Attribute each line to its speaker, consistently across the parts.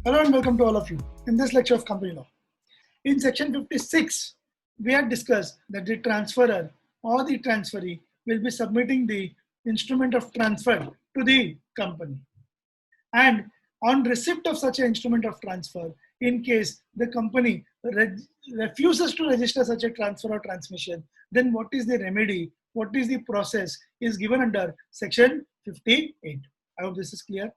Speaker 1: Hello and welcome to all of you in this lecture of company law. In section 56, we had discussed that the transferor or the transferee will be submitting the instrument of transfer to the company. And on receipt of such an instrument of transfer, in case the company refuses to register such a transfer or transmission, then what is the remedy? What is the process is given under section 58. I hope this is clear.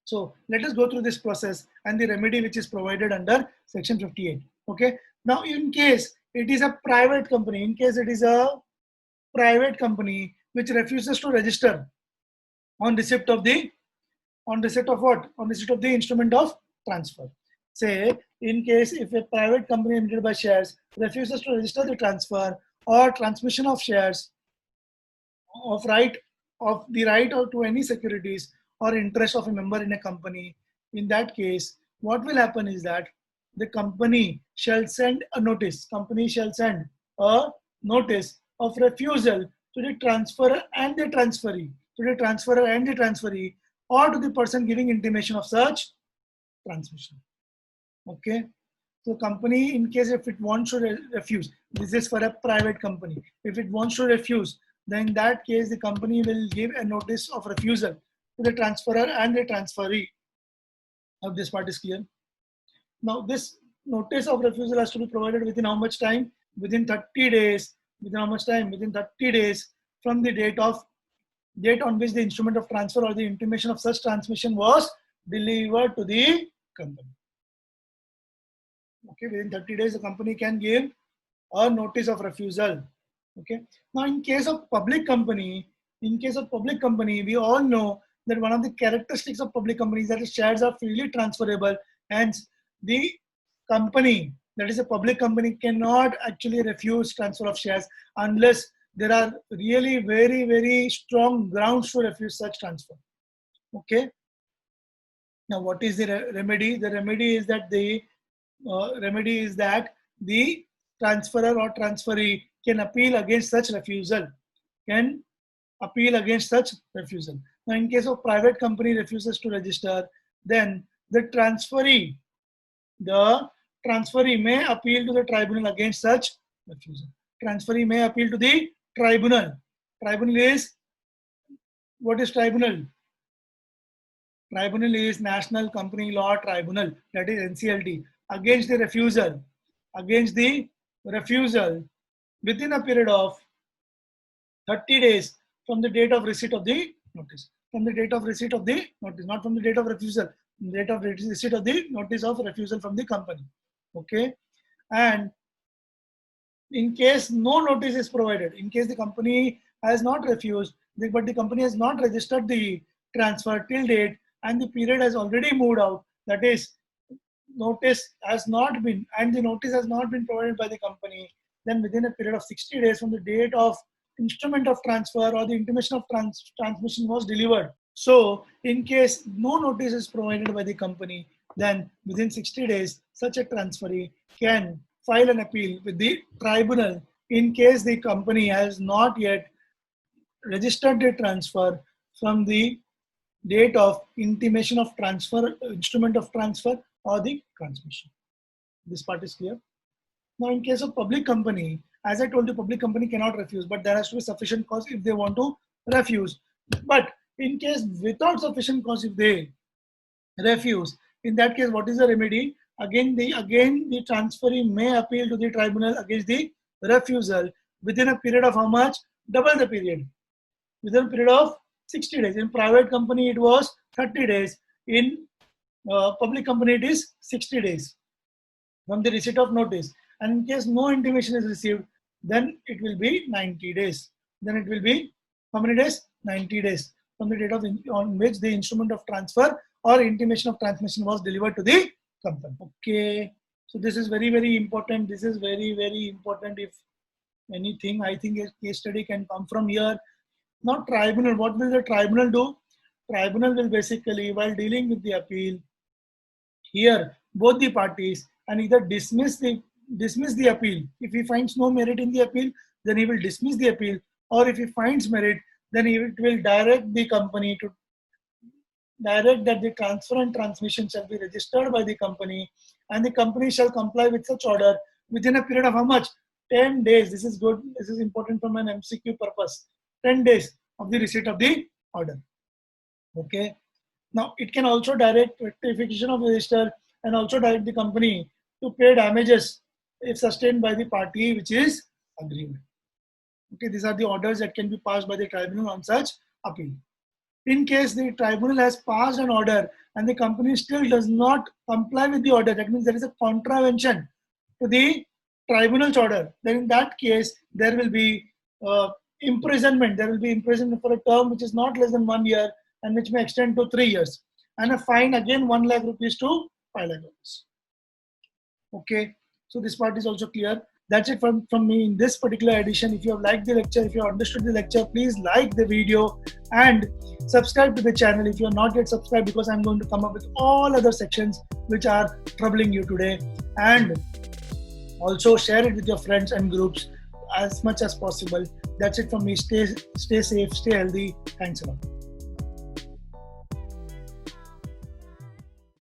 Speaker 1: So let us go through this process and the remedy which is provided under section 58. Okay. Now, in case it is a private company, which refuses to register on receipt of the what? On receipt of the instrument of transfer. Say, in case if a private company emitted by shares refuses to register the transfer or transmission of shares of the right or to any securities or interest of a member in a company, in that case, what will happen is that the company shall send a notice. Company shall send a notice of refusal to the transferor and the transferee, or to the person giving intimation of such transmission. Okay. So company, in case if it wants to refuse, this is for a private company. If it wants to refuse, then in that case, the company will give a notice of refusal to the transferor and the transferee. Now this part is clear. Now this notice of refusal has to be provided within how much time? Within 30 days. Within how much time? Within 30 days from the date on which the instrument of transfer or the intimation of such transmission was delivered to the company. Okay, within 30 days, the company can give a notice of refusal. Okay. Now, in case of public company, we all know that one of the characteristics of public companies that the shares are freely transferable. Hence, the company, that is a public company, cannot actually refuse transfer of shares unless there are really very, very strong grounds to refuse such transfer. Okay. Now, what is the remedy? The remedy is that the transferor or transferee can appeal against such refusal. Now, in case of private company refuses to register, then the transferee may appeal to the tribunal against such refusal. Transferee may appeal to the tribunal. Tribunal is, what is tribunal? Tribunal is National Company Law Tribunal, that is NCLT, against the refusal within a period of 30 days from the date of receipt of the notice. From the date of receipt of the notice, not from the date of refusal, from the date of receipt of the notice of refusal from the company. Okay. And in case no notice is provided, in case the company has not refused, but the company has not registered the transfer till date and the period has already moved out, that is, notice has not been provided by the company, then within a period of 60 days from the date of instrument of transfer or the intimation of transmission was delivered. So in case no notice is provided by the company, then within 60 days, such a transferee can file an appeal with the tribunal in case the company has not yet registered the transfer from the date of intimation of transfer, instrument of transfer, or the transmission. This part is clear. Now, in case of public company, as I told you, public company cannot refuse, but there has to be sufficient cause if they want to refuse. But in case without sufficient cause, if they refuse, in that case, what is the remedy? Again, the transferee may appeal to the tribunal against the refusal within a period of how much? Double the period. Within a period of 60 days. In private company, it was 30 days. In public company, it is 60 days from the receipt of notice. And in case no intimation is received, then it will be 90 days. Then it will be how many days? 90 days from the date on which the instrument of transfer or intimation of transmission was delivered to the company. Okay. So this is very, very important. This is very, very important. If anything, I think a case study can come from here. Now, tribunal, what will the tribunal do? Tribunal will basically, while dealing with the appeal, hear both the parties and either dismiss the appeal. If he finds no merit in the appeal, then he will dismiss the appeal, or if he finds merit, then it will direct the company to direct that the transfer and transmission shall be registered by the company, and the company shall comply with such order within a period of how much? 10 days. This is good. This is important from an MCQ purpose. 10 days of the receipt of the order. Okay. Now, it can also direct rectification of register and also direct the company to pay damages if sustained by the party which is aggrieved. Okay, these are the orders that can be passed by the tribunal on such appeal. In case the tribunal has passed an order and the company still does not comply with the order, that means there is a contravention to the tribunal's order, then in that case, there will be imprisonment. There will be imprisonment for a term which is not less than 1 year and which may extend to 3 years. And a fine again 1 lakh rupees to 5 lakh rupees. Okay, so this part is also clear. That's it from me in this particular edition. If you have liked the lecture, if you have understood the lecture, please like the video and subscribe to the channel if you are not yet subscribed, because I'm going to come up with all other sections which are troubling you today. And also share it with your friends and groups as much as possible. That's it from me. Stay safe, stay healthy. Thanks a lot.